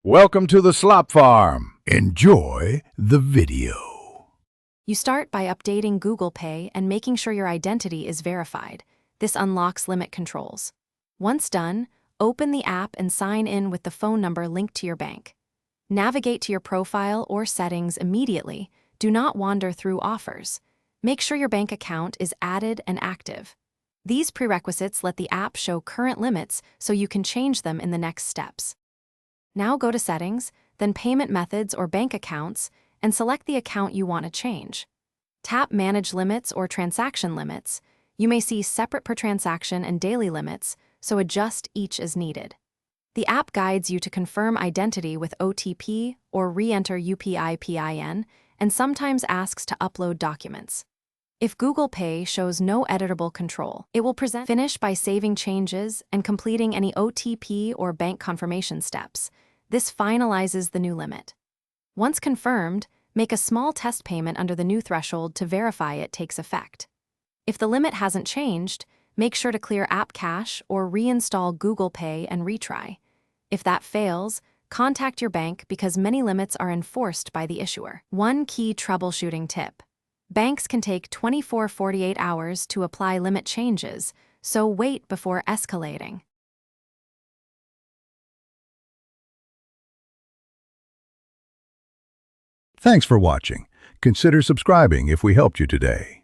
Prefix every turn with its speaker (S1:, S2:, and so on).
S1: Welcome to the Slop Farm. Enjoy the video.
S2: You start by updating Google Pay and making sure your identity is verified. This unlocks limit controls. Once done, open the app and sign in with the phone number linked to your bank. Navigate to your profile or settings immediately. Do not wander through offers. Make sure your bank account is added and active. These prerequisites let the app show current limits so you can change them in the next steps. Now go to Settings, then Payment Methods or Bank Accounts, and select the account you want to change. Tap Manage Limits or Transaction Limits. You may see separate per transaction and daily limits, so adjust each as needed. The app guides you to confirm identity with OTP or re-enter UPI PIN, and sometimes asks to upload documents. If Google Pay shows no editable control, it will finish by saving changes and completing any OTP or bank confirmation steps. This finalizes the new limit. Once confirmed, make a small test payment under the new threshold to verify it takes effect. If the limit hasn't changed, make sure to clear app cache or reinstall Google Pay and retry. If that fails, contact your bank because many limits are enforced by the issuer. One key troubleshooting tip. Banks can take 24-48 hours to apply limit changes, so wait before escalating.
S1: Thanks for watching. Consider subscribing if we helped you today.